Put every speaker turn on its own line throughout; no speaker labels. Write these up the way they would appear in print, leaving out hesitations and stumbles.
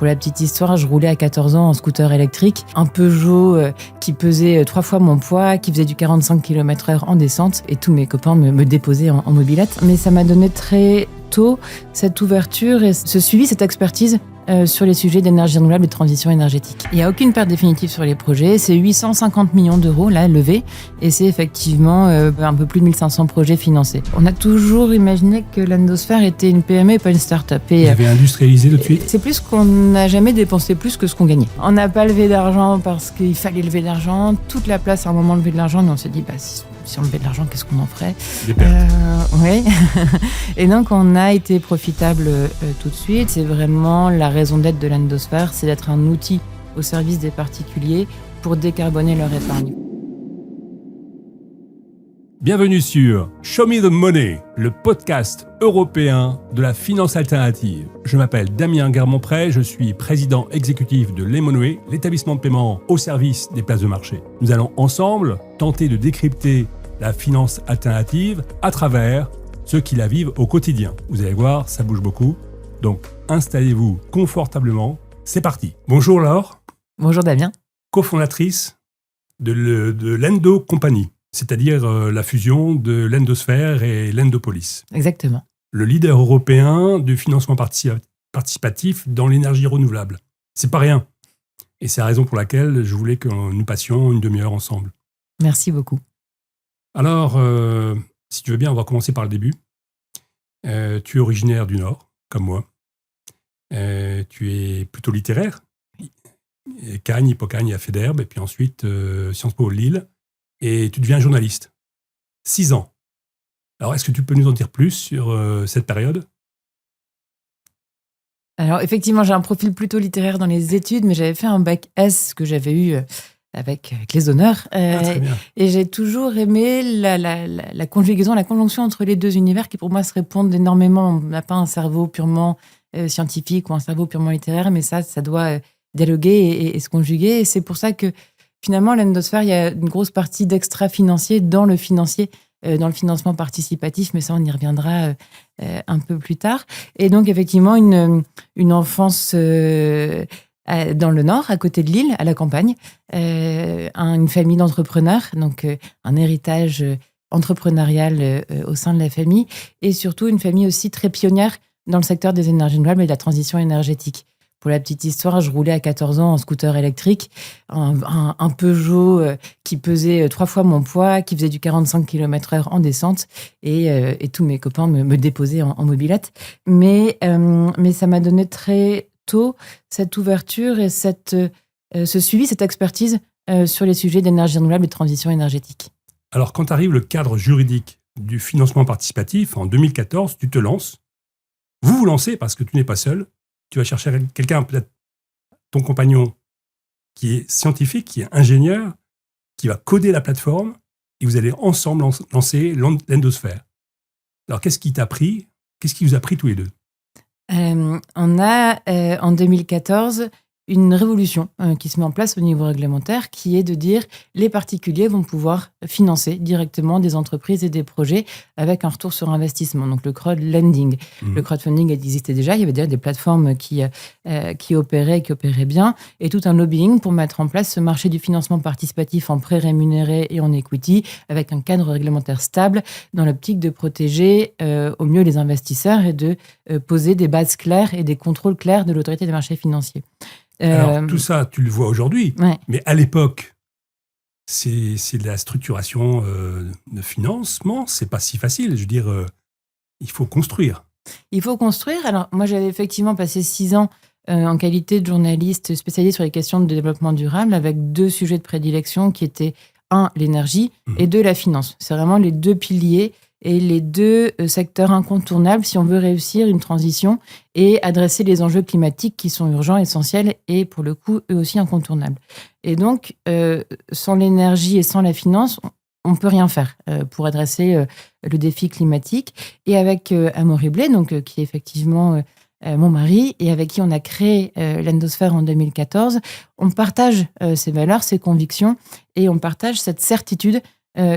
Pour la petite histoire, je roulais à 14 ans en scooter électrique, un Peugeot qui pesait 3 fois mon poids, qui faisait du 45 km/h en descente, et tous mes copains me déposaient en mobilette. Mais ça m'a donné très tôt cette ouverture et ce suivi, cette expertise sur les sujets d'énergie renouvelable et de transition énergétique. Il n'y a aucune perte définitive sur les projets, c'est 850 millions d'euros là levés et c'est effectivement un peu plus de 1500 projets financés. On a toujours imaginé que l'Endosphère était une PME et pas une start-up.
Vous avez industrialisé tout de suite ?
C'est plus qu'on n'a jamais dépensé plus que ce qu'on gagnait. On n'a pas levé d'argent parce qu'il fallait lever de l'argent, toute la place à un moment lever de l'argent, mais on s'est dit si on levait de l'argent, qu'est-ce qu'on en ferait ?
Des pertes.
Oui. Et donc, on a été profitable tout de suite. C'est vraiment la raison d'être de l'Endosphère, c'est d'être un outil au service des particuliers pour décarboner leur épargne.
Bienvenue sur Show Me the Money, le podcast européen de la finance alternative. Je m'appelle Damien Guermont-Prez, je suis président exécutif de Lemonway, l'établissement de paiement au service des places de marché. Nous allons ensemble tenter de décrypter la finance alternative à travers ceux qui la vivent au quotidien. Vous allez voir, ça bouge beaucoup. Donc, installez-vous confortablement. C'est parti. Bonjour Laure.
Bonjour Damien.
Cofondatrice de l'Endo Company, c'est-à-dire la fusion de l'Endosphère et l'Endopolis.
Exactement.
Le leader européen du financement participatif dans l'énergie renouvelable. C'est pas rien. Et c'est la raison pour laquelle je voulais que nous passions une demi-heure ensemble.
Merci beaucoup.
Alors, si tu veux bien, on va commencer par le début. Tu es originaire du Nord, comme moi. Tu es plutôt littéraire. Cagnes, Hippocagne à Fédère, et puis ensuite Sciences Po Lille. Et tu deviens journaliste. 6 ans. Alors, est-ce que tu peux nous en dire plus sur cette période ?
Alors, effectivement, j'ai un profil plutôt littéraire dans les études, mais j'avais fait un bac S que j'avais eu avec les honneurs.
Très bien.
Et j'ai toujours aimé la conjugaison, la conjonction entre les deux univers qui, pour moi, se répondent énormément. On n'a pas un cerveau purement scientifique ou un cerveau purement littéraire, mais ça doit dialoguer et se conjuguer. Et c'est pour ça que, finalement, l'Endosphère, il y a une grosse partie d'extra-financier dans le financier, dans le financement participatif, mais ça, on y reviendra un peu plus tard. Et donc, effectivement, une enfance dans le Nord, à côté de Lille, à la campagne, une famille d'entrepreneurs, donc un héritage entrepreneurial au sein de la famille, et surtout une famille aussi très pionnière dans le secteur des énergies renouvelables et de la transition énergétique. Pour la petite histoire, je roulais à 14 ans en scooter électrique, un Peugeot qui pesait 3 fois mon poids, qui faisait du 45 km/h en descente, et tous mes copains me déposaient en mobilette. Mais ça m'a donné très tôt cette ouverture et ce suivi, cette expertise sur les sujets d'énergie renouvelable et de transition énergétique.
Alors, quand arrive le cadre juridique du financement participatif, en 2014, tu te lances. Vous vous lancez parce que tu n'es pas seul. Tu vas chercher quelqu'un, peut-être ton compagnon, qui est scientifique, qui est ingénieur, qui va coder la plateforme, et vous allez ensemble lancer l'Endosphère. Alors, qu'est-ce qui t'a pris ? Qu'est-ce qui vous a pris tous les deux ?
On a, en 2014, une révolution qui se met en place au niveau réglementaire, qui est de dire les particuliers vont pouvoir financer directement des entreprises et des projets avec un retour sur investissement, donc le crowdlending. Le crowdfunding existait déjà, il y avait déjà des plateformes qui opéraient bien, et tout un lobbying pour mettre en place ce marché du financement participatif en prêt rémunéré et en equity, avec un cadre réglementaire stable, dans l'optique de protéger au mieux les investisseurs et de poser des bases claires et des contrôles clairs de l'autorité des marchés financiers.
Alors, tout ça, tu le vois aujourd'hui,
ouais.
Mais à l'époque, c'est de la structuration de financement, c'est pas si facile. Je veux dire, il faut construire.
Il faut construire. Alors, moi, j'avais effectivement passé 6 ans en qualité de journaliste spécialisé sur les questions de développement durable, avec 2 sujets de prédilection qui étaient, 1, l'énergie, et 2, la finance. C'est vraiment les 2 piliers et les 2 secteurs incontournables si on veut réussir une transition et adresser les enjeux climatiques qui sont urgents, essentiels et pour le coup, eux aussi incontournables. Et donc, sans l'énergie et sans la finance, on ne peut rien faire pour adresser le défi climatique. Et avec Amaury Blé, donc, qui est effectivement mon mari, et avec qui on a créé l'Endosphère en 2014, on partage ces valeurs, ces convictions, et on partage cette certitude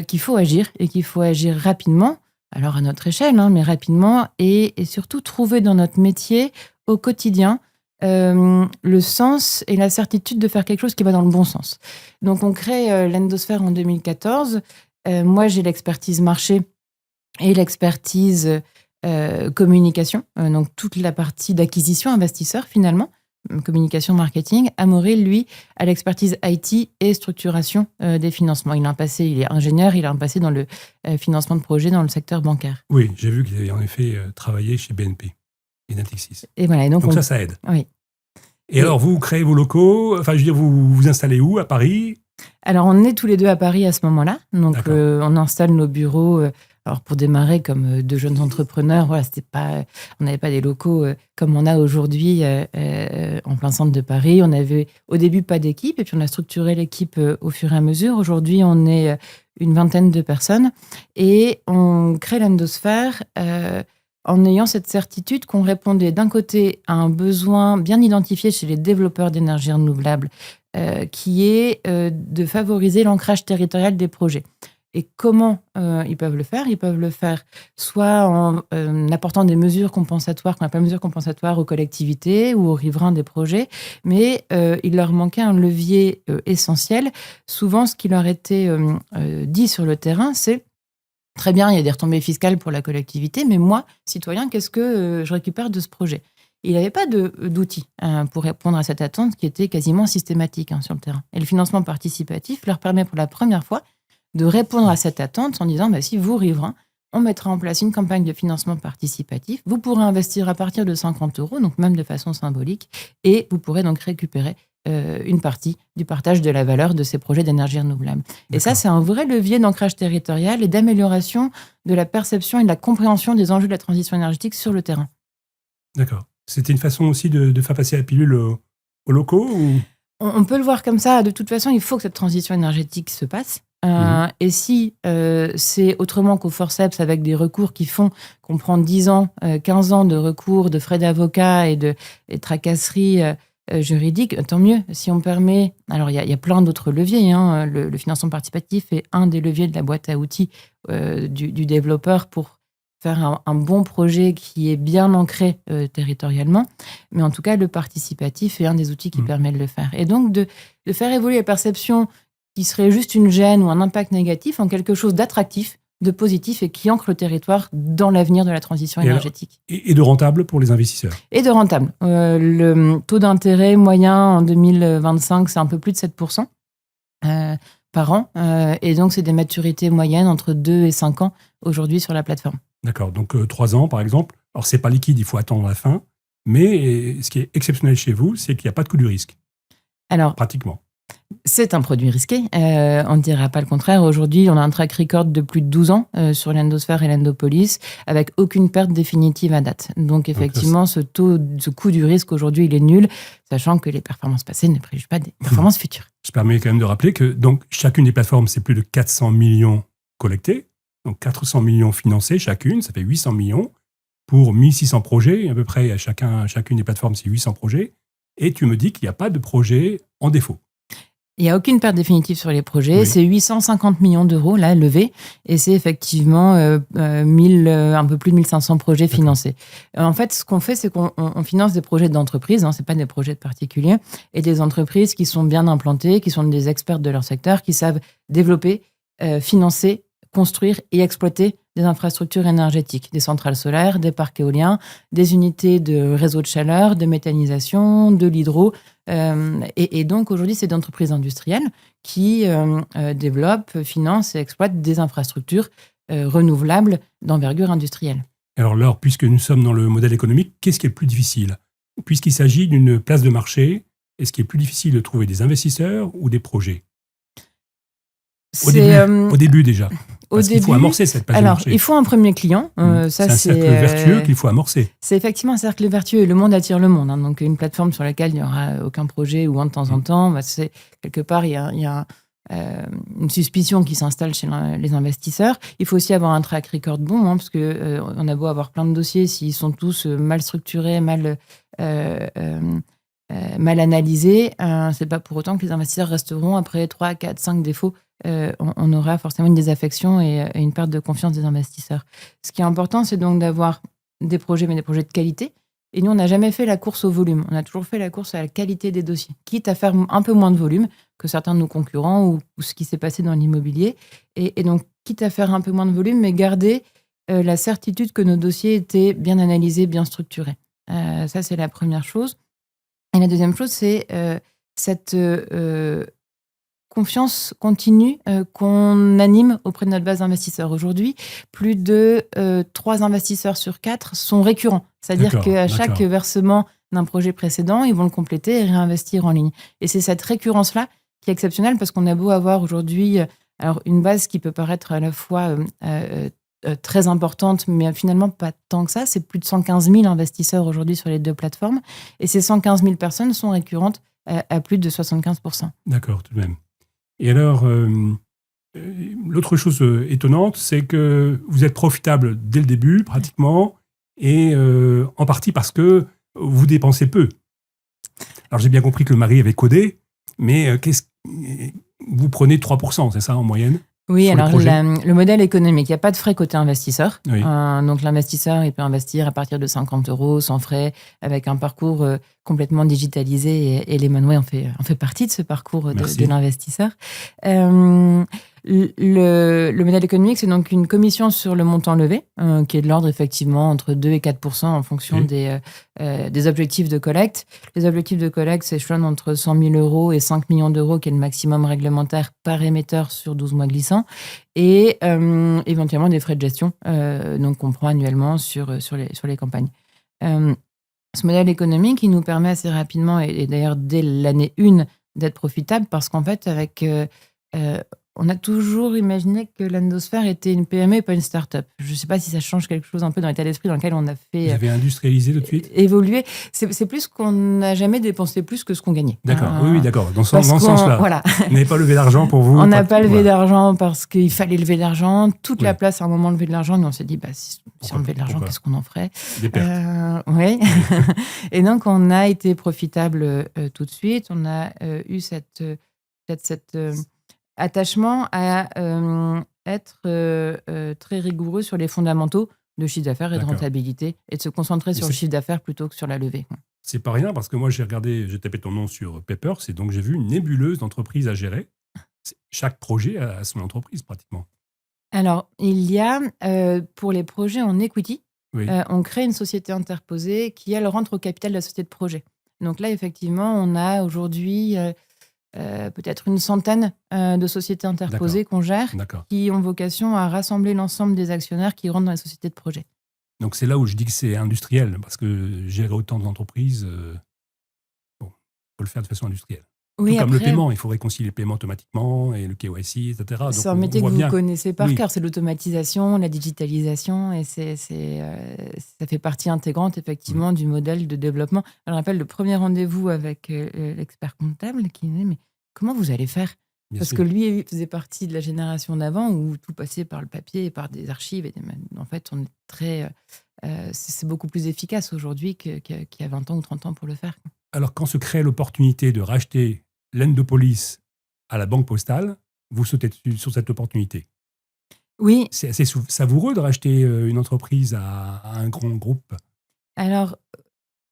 qu'il faut agir, et qu'il faut agir rapidement, alors à notre échelle, mais rapidement, et surtout trouver dans notre métier, au quotidien, le sens et la certitude de faire quelque chose qui va dans le bon sens. Donc, on crée l'Endosphère en 2014. Moi, j'ai l'expertise marché et l'expertise communication, donc toute la partie d'acquisition investisseur finalement, communication, marketing. Amaury, lui, a l'expertise IT et structuration des financements. Il est ingénieur, il a un passé dans le financement de projets dans le secteur bancaire.
Oui, j'ai vu qu'il avait en effet travaillé chez BNP et Natixis.
Et voilà,
donc ça aide.
Oui.
Et alors, vous créez vos locaux, enfin, je veux dire, vous vous installez où? À Paris?
Alors, on est tous les deux à Paris à ce moment-là. Donc, on installe nos bureaux. Alors, pour démarrer comme deux jeunes entrepreneurs, voilà, on n'avait pas des locaux comme on a aujourd'hui en plein centre de Paris. On n'avait au début pas d'équipe et puis on a structuré l'équipe au fur et à mesure. Aujourd'hui, on est une vingtaine de personnes et on crée l'Endosphère en ayant cette certitude qu'on répondait d'un côté à un besoin bien identifié chez les développeurs d'énergie renouvelable qui est de favoriser l'ancrage territorial des projets. Et comment ils peuvent le faire? Ils peuvent le faire soit en apportant des mesures compensatoires, qu'on appelle mesures compensatoires aux collectivités ou aux riverains des projets, mais il leur manquait un levier essentiel. Souvent, ce qui leur était dit sur le terrain, c'est très bien, il y a des retombées fiscales pour la collectivité, mais moi, citoyen, qu'est-ce que je récupère de ce projet? Il n'avait pas d'outils pour répondre à cette attente qui était quasiment systématique sur le terrain. Et le financement participatif leur permet pour la première fois de répondre à cette attente en disant si vous, riverains, on mettra en place une campagne de financement participatif, vous pourrez investir à partir de 50 €, donc même de façon symbolique, et vous pourrez donc récupérer une partie du partage de la valeur de ces projets d'énergie renouvelable. Et ça, c'est un vrai levier d'ancrage territorial et d'amélioration de la perception et de la compréhension des enjeux de la transition énergétique sur le terrain.
D'accord. C'était une façon aussi de faire passer la pilule aux locaux ou...
On peut le voir comme ça. De toute façon, il faut que cette transition énergétique se passe. Et si c'est autrement qu'au forceps avec des recours qui font qu'on prend 10 ans, 15 ans de recours, de frais d'avocat et de tracasseries juridiques, tant mieux. Si on permet... Alors, il y a plein d'autres leviers. Le financement participatif est un des leviers de la boîte à outils du développeur pour faire un bon projet qui est bien ancré territorialement. Mais en tout cas, le participatif est un des outils qui permet de le faire. Et donc, de faire évoluer la perception qui serait juste une gêne ou un impact négatif en quelque chose d'attractif, de positif et qui ancre le territoire dans l'avenir de la transition énergétique.
Et de rentable pour les investisseurs.
Et de rentable. Le taux d'intérêt moyen en 2025, c'est un peu plus de 7% par an. Et donc, c'est des maturités moyennes entre 2 et 5 ans aujourd'hui sur la plateforme.
D'accord, donc 3 ans par exemple. Alors, c'est pas liquide, il faut attendre la fin. Mais ce qui est exceptionnel chez vous, c'est qu'il n'y a pas de coût du risque.
Alors,
pratiquement.
C'est un produit risqué, on ne dira pas le contraire. Aujourd'hui, on a un track record de plus de 12 ans sur l'Endosphère et l'Endopolis, avec aucune perte définitive à date. Donc effectivement, ce coût du risque aujourd'hui, il est nul, sachant que les performances passées ne préjugent pas des performances futures.
Je permets quand même de rappeler que donc, chacune des plateformes, c'est plus de 400 millions collectés, donc 400 millions financés chacune, ça fait 800 millions pour 1600 projets, à peu près à chacune des plateformes, c'est 800 projets. Et tu me dis qu'il n'y a pas de projet en défaut.
Il n'y a aucune perte définitive sur les projets. Oui. C'est 850 millions d'euros, là, levés. Et c'est effectivement un peu plus de 1500 projets financés. En fait, ce qu'on fait, c'est qu'on finance des projets d'entreprise. Ce n'est pas des projets de particuliers. Et des entreprises qui sont bien implantées, qui sont des experts de leur secteur, qui savent développer, financer, construire et exploiter des infrastructures énergétiques, des centrales solaires, des parcs éoliens, des unités de réseau de chaleur, de méthanisation, de l'hydro. Et donc, aujourd'hui, c'est des entreprises industrielles qui développent, financent et exploitent des infrastructures renouvelables d'envergure industrielle.
Alors, Laure, puisque nous sommes dans le modèle économique, qu'est-ce qui est le plus difficile? Puisqu'il s'agit d'une place de marché, est-ce qu'il est plus difficile de trouver des investisseurs ou des projets? Au début déjà. Parce qu'il faut amorcer cette place de marché.
Alors, il faut un premier client.
C'est un cercle vertueux qu'il faut amorcer.
C'est effectivement un cercle vertueux et le monde attire le monde. Donc, une plateforme sur laquelle il n'y aura aucun projet ou de temps en temps, c'est, quelque part, il y a une suspicion qui s'installe chez les investisseurs. Il faut aussi avoir un track record bon, parce qu'on a beau avoir plein de dossiers, s'ils sont tous mal structurés, mal analysés, c'est pas pour autant que les investisseurs resteront après 3, 4, 5 défauts. On aura forcément une désaffection et une perte de confiance des investisseurs. Ce qui est important, c'est donc d'avoir des projets, mais des projets de qualité, Et nous, on n'a jamais fait la course au volume. On a toujours fait la course à la qualité des dossiers, quitte à faire un peu moins de volume que certains de nos concurrents ou ce qui s'est passé dans l'immobilier. Et donc, quitte à faire un peu moins de volume, mais garder la certitude que nos dossiers étaient bien analysés, bien structurés. Ça, c'est la première chose. Et la deuxième chose, c'est cette confiance continue qu'on anime auprès de notre base d'investisseurs. Aujourd'hui, plus de 3 investisseurs sur 4 sont récurrents. C'est-à-dire qu'à chaque versement d'un projet précédent, ils vont le compléter et réinvestir en ligne. Et c'est cette récurrence-là qui est exceptionnelle parce qu'on a beau avoir aujourd'hui alors une base qui peut paraître à la fois très importante, mais finalement pas tant que ça. C'est plus de 115 000 investisseurs aujourd'hui sur les 2 plateformes. Et ces 115 000 personnes sont récurrentes à plus de 75%.
D'accord, tout de même. Et alors, l'autre chose étonnante, c'est que vous êtes profitable dès le début, pratiquement, et en partie parce que vous dépensez peu. Alors, j'ai bien compris que le mari avait codé, mais vous prenez 3%, c'est ça, en moyenne?
Oui, alors le modèle économique, il n'y a pas de frais côté investisseur.
Oui.
Donc l'investisseur, il peut investir à partir de 50 € sans frais, avec un parcours complètement digitalisé. Et Lemonway en fait partie de ce parcours de l'investisseur. Le modèle économique, c'est donc une commission sur le montant levé, qui est de l'ordre effectivement entre 2 et 4% en fonction des objectifs de collecte. Les objectifs de collecte s'échelonnent entre 100 000 € et 5 millions d'euros, qui est le maximum réglementaire par émetteur sur 12 mois glissants, et éventuellement des frais de gestion donc qu'on prend annuellement sur les campagnes. Ce modèle économique, il nous permet assez rapidement, et d'ailleurs dès l'année 1, d'être profitable parce qu'en fait, avec on a toujours imaginé que l'Endosphère était une PME et pas une start-up. Je ne sais pas si ça change quelque chose un peu dans l'état d'esprit dans lequel on a fait...
Vous avez industrialisé tout de suite ?
Évoluer. C'est plus qu'on n'a jamais dépensé plus que ce qu'on gagnait.
D'accord, oui, d'accord. Dans ce sens-là.
Voilà.
Vous n'avez pas levé d'argent pour vous ?
On n'a pas levé d'argent parce qu'il fallait lever de l'argent. Toute la place, à un moment, lever de l'argent. Nous, on s'est dit, si on levait de l'argent, qu'est-ce qu'on en ferait ?
Des pertes.
Oui. Et donc, on a été profitable tout de suite. On a eu cette attachement à être très rigoureux sur les fondamentaux de chiffre d'affaires et de rentabilité, et de se concentrer sur le chiffre d'affaires plutôt que sur la levée.
C'est pas rien, parce que moi, j'ai tapé ton nom sur Papers, et donc j'ai vu une nébuleuse d'entreprises à gérer. Chaque projet a son entreprise, pratiquement.
Alors, il y a, pour les projets en equity, on crée une société interposée qui, elle, rentre au capital de la société de projet. Donc là, effectivement, on a aujourd'hui... peut-être une centaine de sociétés interposées qu'on gère, qui ont vocation à rassembler l'ensemble des actionnaires qui rentrent dans les sociétés de projet.
Donc c'est là où je dis que c'est industriel, parce que gérer autant d'entreprises, il faut le faire de façon industrielle.
Oui,
tout comme le paiement, il faut réconcilier le paiement automatiquement, et le KYC, etc.
C'est un métier que vous connaissez par cœur, c'est l'automatisation, la digitalisation, et ça fait partie intégrante effectivement du modèle de développement. Je me rappelle le premier rendez-vous avec l'expert comptable qui me disait « mais comment vous allez faire ?» Parce que lui, il faisait partie de la génération d'avant où tout passait par le papier, par des archives. Et en fait, on est c'est beaucoup plus efficace aujourd'hui qu'il y a 20 ans ou 30 ans pour le faire.
Alors, quand se crée l'opportunité de racheter l'Endopolis à la Banque Postale, vous sautez dessus sur cette opportunité.
Oui.
C'est assez savoureux de racheter une entreprise à un grand groupe.
Alors,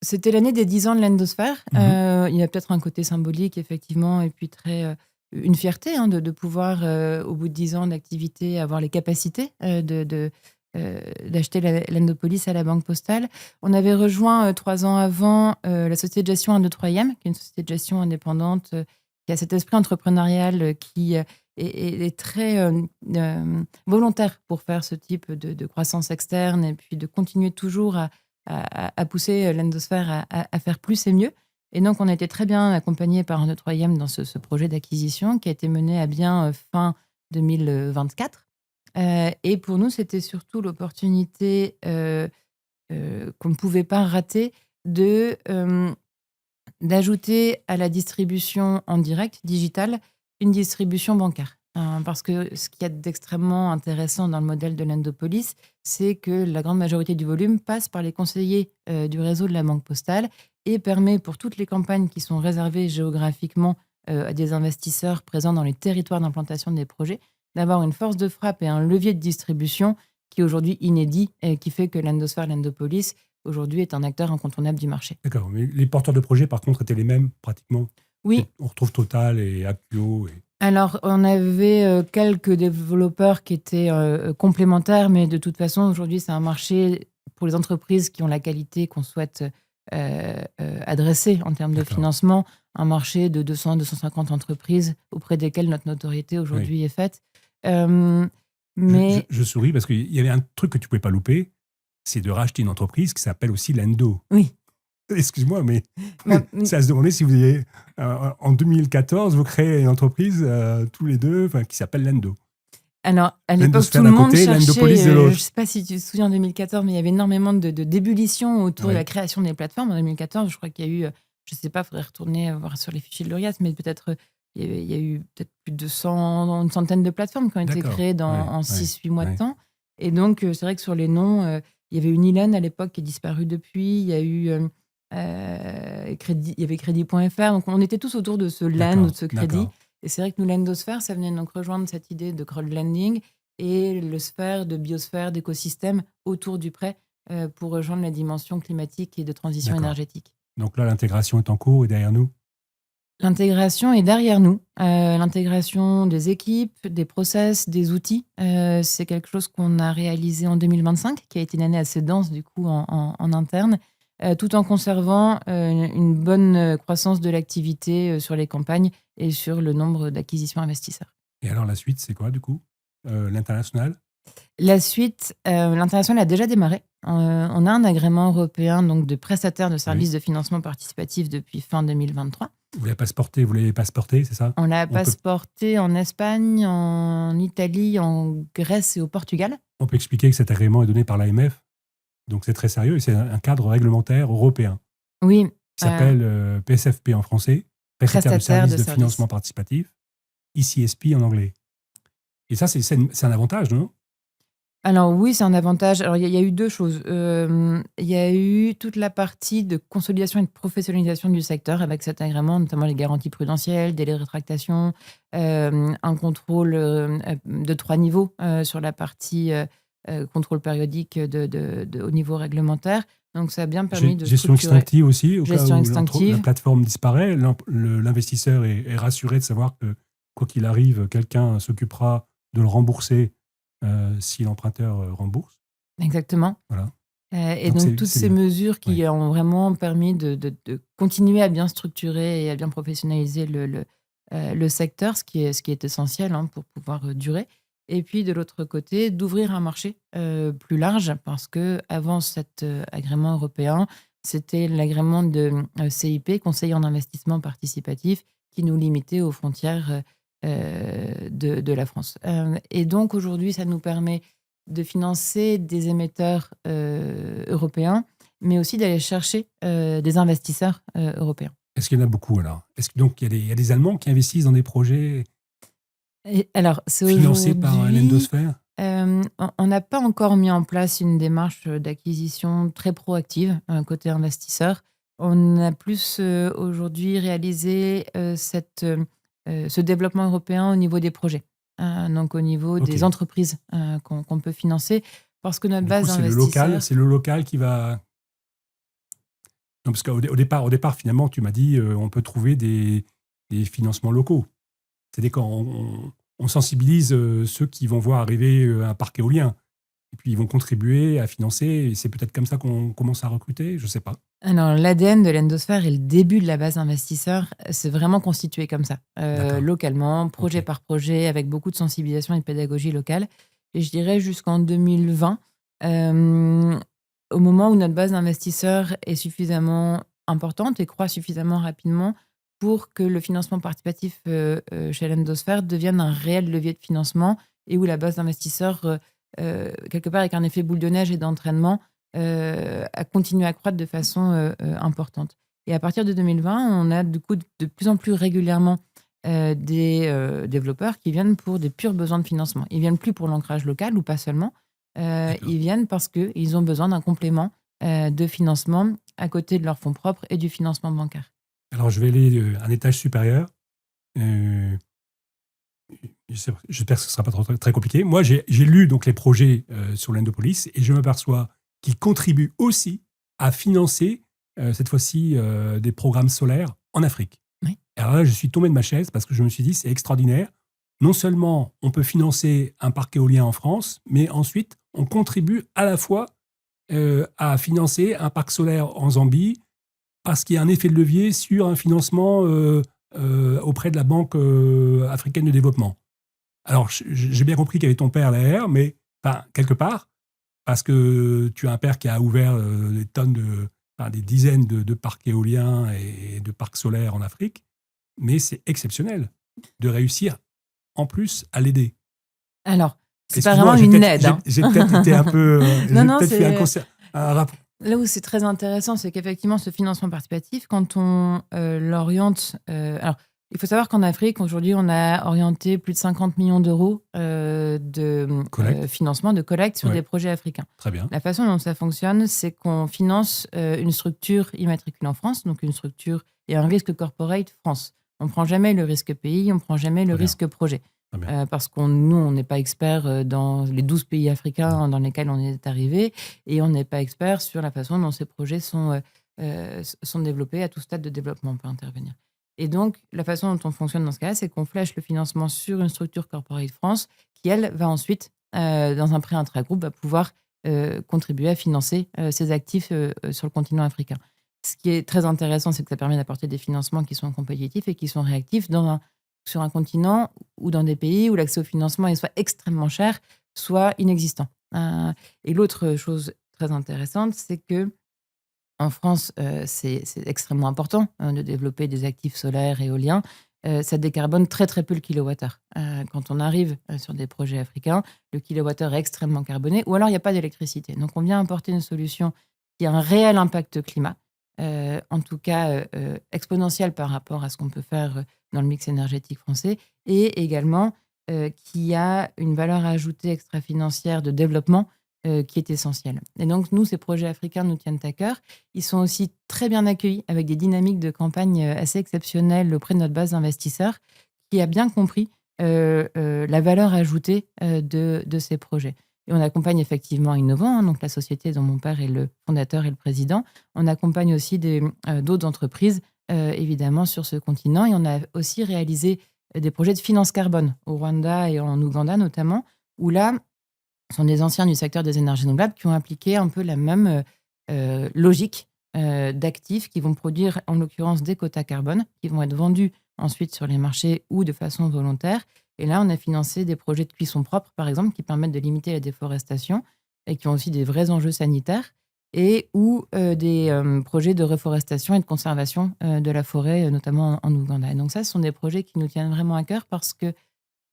c'était l'année des 10 ans de l'Endosphère. Il y a peut-être un côté symbolique, effectivement, et puis une fierté de pouvoir, au bout de 10 ans d'activité, avoir les capacités d'acheter l'Endopolis à la Banque Postale. On avait rejoint 3 ans avant la société de gestion 1, 2, 3e, qui est une société de gestion indépendante qui a cet esprit entrepreneurial qui est très volontaire pour faire ce type de croissance externe et puis de continuer toujours à pousser l'Endosphère à faire plus et mieux. Et donc, on a été très bien accompagnés par 1, 2, 3e dans ce projet d'acquisition qui a été mené à bien fin 2024. Et pour nous, c'était surtout l'opportunité qu'on ne pouvait pas rater d'ajouter à la distribution en direct, digitale, une distribution bancaire. Parce que ce qu'il y a d'extrêmement intéressant dans le modèle de l'Endopolis, c'est que la grande majorité du volume passe par les conseillers du réseau de la Banque Postale et permet pour toutes les campagnes qui sont réservées géographiquement à des investisseurs présents dans les territoires d'implantation des projets, d'avoir une force de frappe et un levier de distribution qui est aujourd'hui inédit et qui fait que l'Endosphère, l'Endopolis aujourd'hui est un acteur incontournable du marché.
D'accord. Mais les porteurs de projets, par contre, étaient les mêmes, pratiquement.
Oui.
On retrouve Total et Appio.
Alors, on avait quelques développeurs qui étaient complémentaires, mais de toute façon, aujourd'hui, c'est un marché pour les entreprises qui ont la qualité qu'on souhaite adresser en termes de financement, un marché de 200-250 entreprises auprès desquelles notre notoriété aujourd'hui est faite. Mais
je souris parce qu'il y avait un truc que tu ne pouvais pas louper, c'est de racheter une entreprise qui s'appelle aussi Lendo.
Oui.
Excuse-moi, mais c'est à se demander si vous avez, en 2014, vous créez une entreprise tous les deux qui s'appelle Lendo.
Alors, à l'époque, tout le monde cherchait,
je
ne sais pas si tu te souviens en 2014, mais il y avait énormément d'ébullition autour de la création des plateformes. En 2014, je crois qu'il y a eu, je ne sais pas, il faudrait retourner voir sur les fichiers de l'Orias, mais peut-être il y a eu peut-être plus de une centaine de plateformes qui ont été créées en 6-8 mois de temps. Et donc, c'est vrai que sur les noms, il y avait une Ilen à l'époque qui est disparue depuis, il y a eu... il y avait Crédit.fr, donc on était tous autour de ce LAN ou de ce crédit. Et c'est vrai que nous, Lendosphère, ça venait donc rejoindre cette idée de crowdlending et le sphère, de biosphère, d'écosystème autour du prêt pour rejoindre la dimension climatique et de transition énergétique.
Donc là, l'intégration est en cours et derrière nous.
L'intégration est derrière nous. L'intégration des équipes, des process, des outils, c'est quelque chose qu'on a réalisé en 2025, qui a été une année assez dense du coup en interne. Tout en conservant une bonne croissance de l'activité sur les campagnes et sur le nombre d'acquisitions investisseurs.
Et alors la suite, c'est quoi du coup l'international?
La suite, l'international a déjà démarré. On a un agrément européen donc, de prestataire de services de financement participatif depuis fin 2023.
Vous l'avez passeporté, c'est ça?
On l'a passeporté en Espagne, en Italie, en Grèce et au Portugal.
On peut expliquer que cet agrément est donné par l'AMF. Donc c'est très sérieux et c'est un cadre réglementaire européen.
Oui.
Qui s'appelle PSFP en français, prestataire de services de financement participatif, ICSP en anglais. Et ça, c'est un avantage, non?
Alors oui, c'est un avantage. Alors il y a eu deux choses. Il y a eu toute la partie de consolidation et de professionnalisation du secteur avec cet agrément, notamment les garanties prudentielles, délais de rétractation, un contrôle de 3 niveaux sur la partie contrôle périodique au niveau réglementaire. Donc ça a bien permis de
gestion
structurer.
Extinctive aussi, au
gestion
cas où
extinctive.
la plateforme disparaît, l'investisseur est rassuré de savoir que quoi qu'il arrive, quelqu'un s'occupera de le rembourser si l'emprunteur rembourse.
Exactement.
Voilà.
Et donc toutes ces mesures qui ont vraiment permis de continuer à bien structurer et à bien professionnaliser le secteur, ce qui est essentiel pour pouvoir durer. Et puis de l'autre côté, d'ouvrir un marché plus large, parce qu'avant cet agrément européen, c'était l'agrément de CIP, Conseiller en investissement participatif, qui nous limitait aux frontières de la France. Et donc aujourd'hui, ça nous permet de financer des émetteurs européens, mais aussi d'aller chercher des investisseurs européens.
Est-ce qu'il y en a beaucoup alors? Est-ce que donc il y a des Allemands qui investissent dans des projets financés par Lendosphère?
On n'a pas encore mis en place une démarche d'acquisition très proactive côté investisseur. On a plus aujourd'hui réalisé ce développement européen au niveau des projets, donc au niveau des entreprises qu'on peut financer, parce que notre base d'investisseurs...
C'est le local qui va... Non, parce qu'au départ, finalement, tu m'as dit on peut trouver des financements locaux. C'est-à-dire qu'on sensibilise ceux qui vont voir arriver un parc éolien. Et puis, ils vont contribuer à financer. Et c'est peut-être comme ça qu'on commence à recruter, je ne sais pas.
Alors, l'ADN de Lendosphère et le début de la base investisseur, c'est vraiment constitué comme ça, localement, projet par projet, avec beaucoup de sensibilisation et de pédagogie locale. Et je dirais jusqu'en 2020, au moment où notre base d'investisseurs est suffisamment importante et croît suffisamment rapidement pour que le financement participatif chez Lendosphère devienne un réel levier de financement et où la base d'investisseurs, quelque part avec un effet boule de neige et d'entraînement, a continué à croître de façon importante. Et à partir de 2020, on a du coup de plus en plus régulièrement des développeurs qui viennent pour des purs besoins de financement. Ils ne viennent plus pour l'ancrage local ou pas seulement. Ils viennent parce qu'ils ont besoin d'un complément de financement à côté de leurs fonds propres et du financement bancaire.
Alors, je vais aller un étage supérieur. J'espère que ce ne sera pas trop, très compliqué. Moi, j'ai lu donc les projets sur l'Endopolis et je m'aperçois qu'ils contribuent aussi à financer, cette fois-ci, des programmes solaires en Afrique.
Oui.
Alors là, je suis tombé de ma chaise parce que je me suis dit, c'est extraordinaire. Non seulement on peut financer un parc éolien en France, mais ensuite, on contribue à la fois à financer un parc solaire en Zambie parce qu'il y a un effet de levier sur un financement auprès de la Banque africaine de développement. Alors, j'ai bien compris qu'il y avait ton père derrière, mais quelque part, parce que tu as un père qui a ouvert des tonnes des dizaines de parcs éoliens et de parcs solaires en Afrique, mais c'est exceptionnel de réussir en plus à l'aider.
Alors, c'est pas
Excuse-moi,
vraiment une aide.
J'ai peut-être été un peu.
Non,
J'ai peut-être fait un rapport.
Là où c'est très intéressant, c'est qu'effectivement, ce financement participatif, quand on l'oriente. Alors, il faut savoir qu'en Afrique, aujourd'hui, on a orienté plus de 50 millions d'euros de financement, de collecte sur des projets africains.
Très bien.
La façon dont ça fonctionne, c'est qu'on finance une structure immatriculée en France, donc une structure et un risque corporate France. On ne prend jamais le risque pays, on ne prend jamais le risque projet. Parce qu'on n'est pas expert dans les 12 pays africains dans lesquels on est arrivé et on n'est pas expert sur la façon dont ces projets sont développés à tout stade de développement, on peut intervenir. Et donc, la façon dont on fonctionne dans ce cas-là, c'est qu'on flèche le financement sur une structure corporate France qui, elle, va ensuite, dans un prêt intragroupe, va pouvoir contribuer à financer ces actifs sur le continent africain. Ce qui est très intéressant, c'est que ça permet d'apporter des financements qui sont compétitifs et qui sont réactifs sur un continent ou dans des pays où l'accès au financement est soit extrêmement cher, soit inexistant. Et l'autre chose très intéressante, c'est que en France, c'est extrêmement important de développer des actifs solaires et éoliens. Ça décarbone très très peu le kilowattheure. Quand on arrive sur des projets africains, le kilowattheure est extrêmement carboné, ou alors il n'y a pas d'électricité. Donc on vient apporter une solution qui a un réel impact climat, en tout cas exponentiel par rapport à ce qu'on peut faire dans le mix énergétique français, et également qui a une valeur ajoutée extra-financière de développement qui est essentielle. Et donc, nous, ces projets africains nous tiennent à cœur. Ils sont aussi très bien accueillis avec des dynamiques de campagne assez exceptionnelles auprès de notre base d'investisseurs qui a bien compris la valeur ajoutée de ces projets. Et on accompagne effectivement Innovant, donc la société dont mon père est le fondateur et le président. On accompagne aussi d'autres entreprises, évidemment, sur ce continent. Et on a aussi réalisé des projets de finance carbone au Rwanda et en Ouganda notamment, où là, ce sont des anciens du secteur des énergies renouvelables qui ont appliqué un peu la même logique d'actifs qui vont produire, en l'occurrence, des quotas carbone qui vont être vendus ensuite sur les marchés ou de façon volontaire. Et là, on a financé des projets de cuisson propre, par exemple, qui permettent de limiter la déforestation et qui ont aussi des vrais enjeux sanitaires, ou des projets de reforestation et de conservation de la forêt, notamment en Ouganda. Et donc ça, ce sont des projets qui nous tiennent vraiment à cœur parce que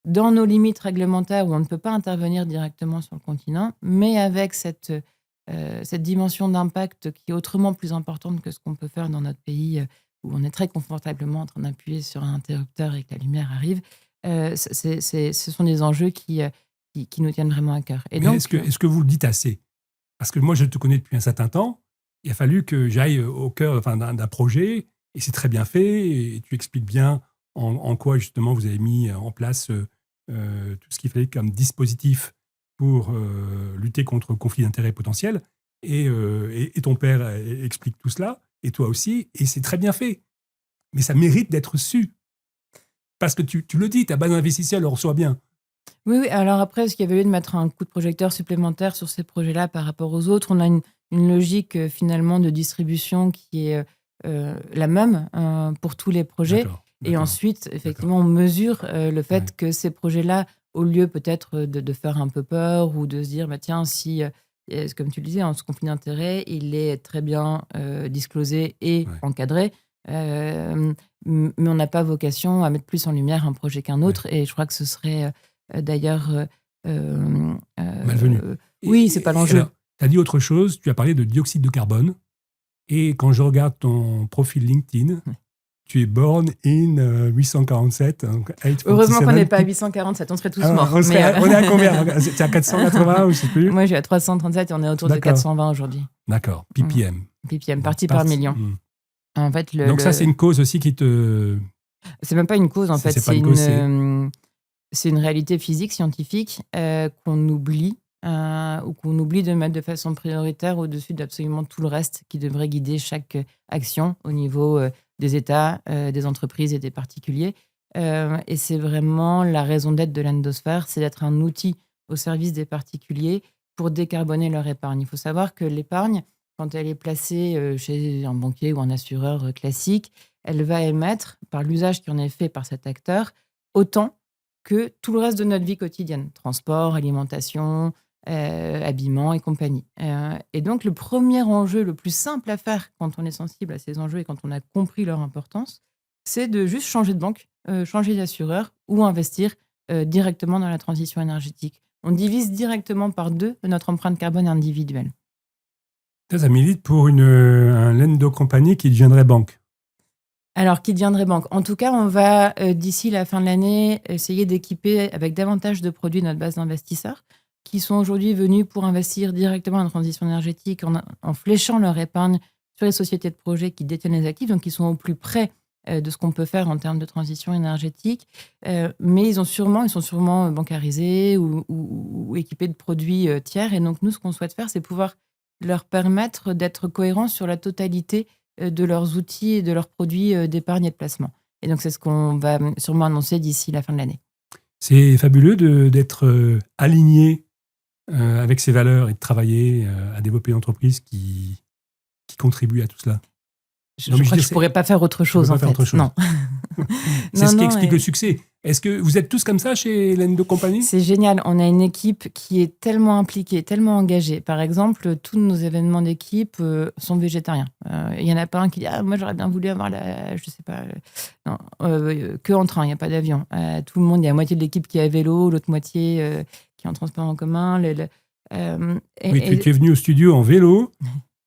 dans nos limites réglementaires où on ne peut pas intervenir directement sur le continent, mais avec cette dimension d'impact qui est autrement plus importante que ce qu'on peut faire dans notre pays où on est très confortablement en train d'appuyer sur un interrupteur et que la lumière arrive, ce sont des enjeux qui nous tiennent vraiment à cœur. Et donc,
est-ce que vous le dites assez ? Parce que moi, je te connais depuis un certain temps. Il a fallu que j'aille au cœur d'un projet et c'est très bien fait et tu expliques bien en quoi, justement, vous avez mis en place tout ce qu'il fallait comme dispositif pour lutter contre le conflit d'intérêts potentiels. Et ton père explique tout cela, et toi aussi, et c'est très bien fait. Mais ça mérite d'être su. Parce que tu le dis, ta base d'investisseurs le reçoit bien.
Oui, alors après, est-ce qu'il y avait lieu de mettre un coup de projecteur supplémentaire sur ces projets-là par rapport aux autres ? On a une logique finalement de distribution qui est la même pour tous les projets. D'accord. Et ensuite, effectivement, on mesure le fait que ces projets-là, au lieu peut-être de faire un peu peur ou de se dire, tiens, si, comme tu le disais, ce conflit d'intérêts, il est très bien disclosé et encadré, mais on n'a pas vocation à mettre plus en lumière un projet qu'un autre. Et je crois que ce serait d'ailleurs
malvenu.
Oui, c'est pas l'enjeu.
Tu as dit autre chose, tu as parlé de dioxyde de carbone. Et quand je regarde ton profil LinkedIn, tu es born in 847.
Heureusement qu'on n'est pas à 847, on serait tous morts.
On est à combien ? C'est à 480 ou je ne sais plus.
Moi, je suis à 337 et on est autour de 420 aujourd'hui.
D'accord, ppm.
ppm, partie par million. En fait,
donc ça, c'est une cause aussi qui te...
C'est même pas une cause, en fait. C'est une réalité physique, scientifique qu'on oublie ou qu'on oublie de mettre de façon prioritaire au-dessus d'absolument tout le reste qui devrait guider chaque action au niveau des États, des entreprises et des particuliers. Et c'est vraiment la raison d'être de l'endosphère, c'est d'être un outil au service des particuliers pour décarboner leur épargne. Il faut savoir que l'épargne, quand elle est placée chez un banquier ou un assureur classique, elle va émettre, par l'usage qui en est fait par cet acteur, autant que tout le reste de notre vie quotidienne. Transport, alimentation, habillement et compagnie. Et donc, le premier enjeu, le plus simple à faire quand on est sensible à ces enjeux et quand on a compris leur importance, c'est de juste changer de banque, changer d'assureur ou investir directement dans la transition énergétique. On divise directement par 2 notre empreinte carbone individuelle.
Ça milite pour un lendo compagnie qui deviendrait banque.
Alors, qui deviendrait banque. En tout cas, on va, d'ici la fin de l'année, essayer d'équiper avec davantage de produits notre base d'investisseurs qui sont aujourd'hui venus pour investir directement dans la transition énergétique en fléchant leur épargne sur les sociétés de projets qui détiennent les actifs, donc qui sont au plus près de ce qu'on peut faire en termes de transition énergétique. Mais ils sont sûrement bancarisés ou équipés de produits tiers. Et donc, nous, ce qu'on souhaite faire, c'est pouvoir leur permettre d'être cohérents sur la totalité de leurs outils et de leurs produits d'épargne et de placement. Et donc, c'est ce qu'on va sûrement annoncer d'ici la fin de l'année.
C'est fabuleux d'être aligné avec ses valeurs et de travailler à développer une entreprise qui contribue à tout cela.
Je crois que je ne pourrais pas faire autre chose, en fait. Non.
C'est ce qui explique le succès. Est-ce que vous êtes tous comme ça chez l'Endo Company ?
C'est génial. On a une équipe qui est tellement impliquée, tellement engagée. Par exemple, tous nos événements d'équipe sont végétariens. Il n'y en a pas un qui dit « Ah, moi, j'aurais bien voulu avoir que en train, il n'y a pas d'avion. » Tout le monde, il y a la moitié de l'équipe qui est à vélo, l'autre moitié qui est en transport en commun. Tu
es venu au studio en vélo,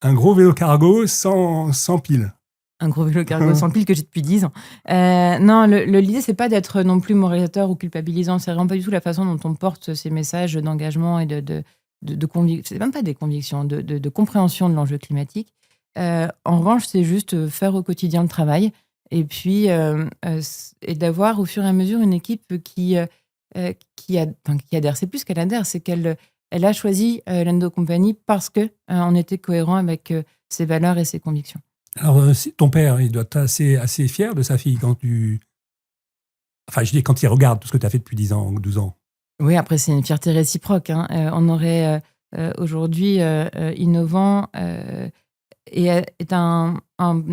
un gros vélo cargo sans pile.
Un gros vélo cargo sans pile que j'ai depuis 10 ans. Non, l'idée, c'est pas d'être non plus moralisateur ou culpabilisant. C'est vraiment pas du tout la façon dont on porte ces messages d'engagement et de conviction. C'est même pas des convictions, de compréhension de l'enjeu climatique. En revanche, c'est juste faire au quotidien le travail et puis et d'avoir au fur et à mesure une équipe qui adhère. C'est plus qu'elle adhère, c'est qu'elle a choisi l'Endo Company parce qu'on était cohérent avec ses valeurs et ses convictions.
Alors, ton père, il doit être assez fier de sa fille quand il regarde tout ce que tu as fait depuis 10 ans ou 12 ans.
Oui, après, c'est une fierté réciproque. On aurait aujourd'hui innovant et est un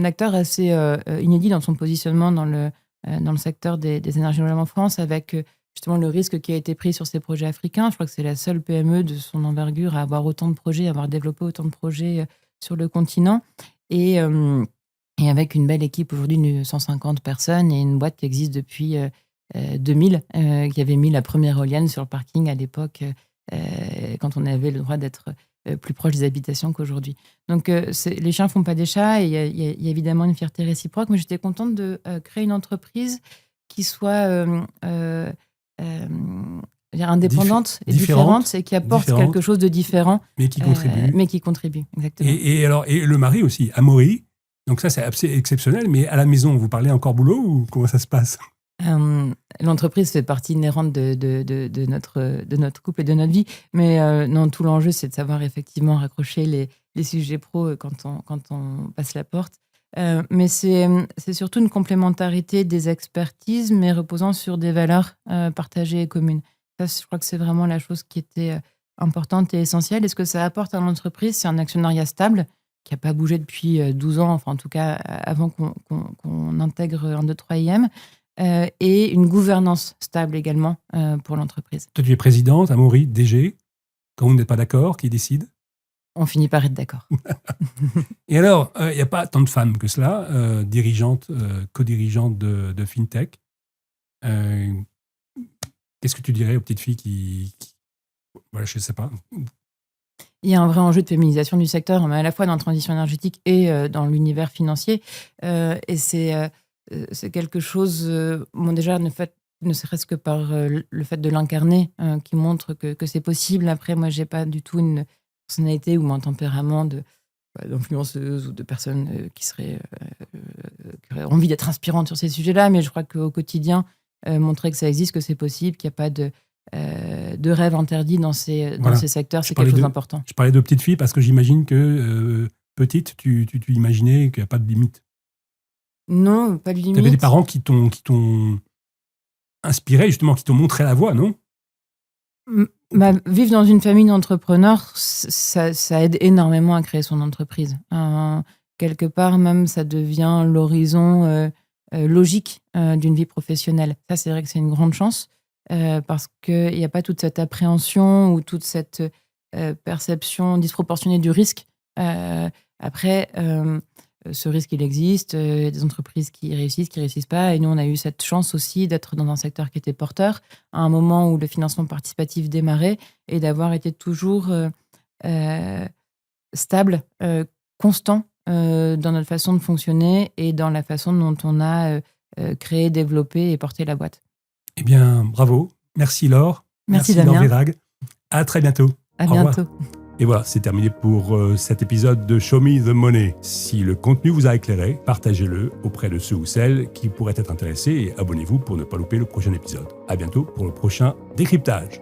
acteur assez inédit dans son positionnement dans le secteur des énergies renouvelables en France, avec justement le risque qui a été pris sur ces projets africains. Je crois que c'est la seule PME de son envergure à avoir autant de projets, à avoir développé autant de projets sur le continent. Et avec une belle équipe aujourd'hui de 150 personnes et une boîte qui existe depuis 2000, qui avait mis la première éolienne sur le parking à l'époque, quand on avait le droit d'être plus proche des habitations qu'aujourd'hui. Donc, les chiens ne font pas des chats et il y a évidemment une fierté réciproque, mais j'étais contente de créer une entreprise qui soit indépendante et différente et qui apporte quelque chose de différent.
Mais qui contribue.
Exactement.
Et le mari aussi, Amaury. Donc ça, c'est assez exceptionnel. Mais à la maison, vous parlez encore boulot ou comment ça se passe ?
L'entreprise fait partie inhérente de notre couple et de notre vie. Mais non, tout l'enjeu, c'est de savoir effectivement raccrocher les sujets pro quand on passe la porte. Mais c'est surtout une complémentarité des expertises, mais reposant sur des valeurs partagées et communes. Ça, je crois que c'est vraiment la chose qui était importante et essentielle. Et ce que ça apporte à l'entreprise, c'est un actionnariat stable qui n'a pas bougé depuis 12 ans, enfin en tout cas avant qu'on intègre un 2-3 IM, et une gouvernance stable également pour l'entreprise.
Toi, tu es présidente, Amaury, DG. Quand vous n'êtes pas d'accord, qui décide ?
On finit par être d'accord.
Et alors, il n'y a pas tant de femmes que cela, dirigeantes, co-dirigeantes de FinTech. Qu'est-ce que tu dirais aux petites filles qui... Voilà, je ne sais pas.
Il y a un vrai enjeu de féminisation du secteur, mais à la fois dans la transition énergétique et dans l'univers financier. Et c'est quelque chose, déjà, ne serait-ce que par le fait de l'incarner, qui montre que c'est possible. Après, moi, je n'ai pas du tout une personnalité ou un tempérament d'influenceuse ou de personne qui aurait envie d'être inspirante sur ces sujets-là. Mais je crois qu'au quotidien, montrer que ça existe, que c'est possible, qu'il n'y a pas de rêves interdits dans ces secteurs, c'est quelque chose d'important.
Je parlais de petite fille parce que j'imagine que petite, tu imaginais qu'il n'y a pas de limite.
Non, pas de limite.
Tu avais des parents qui t'ont inspiré, justement, qui t'ont montré la voie, non ?
Vivre dans une famille d'entrepreneurs, ça aide énormément à créer son entreprise. Quelque part, même, ça devient l'horizon logique d'une vie professionnelle. Ça, c'est vrai que c'est une grande chance parce qu'il n'y a pas toute cette appréhension ou toute cette perception disproportionnée du risque. Après, ce risque, il existe. Il y a des entreprises qui réussissent pas. Et nous, on a eu cette chance aussi d'être dans un secteur qui était porteur à un moment où le financement participatif démarrait et d'avoir été toujours stable, constant dans notre façon de fonctionner et dans la façon dont on a créé, développé et porté la boîte.
Eh bien, bravo. Merci Laure.
Merci
Laure
Damien.
Virag. À très bientôt.
À bientôt.
Et voilà, c'est terminé pour cet épisode de Show Me the Money. Si le contenu vous a éclairé, partagez-le auprès de ceux ou celles qui pourraient être intéressés et abonnez-vous pour ne pas louper le prochain épisode. À bientôt pour le prochain décryptage.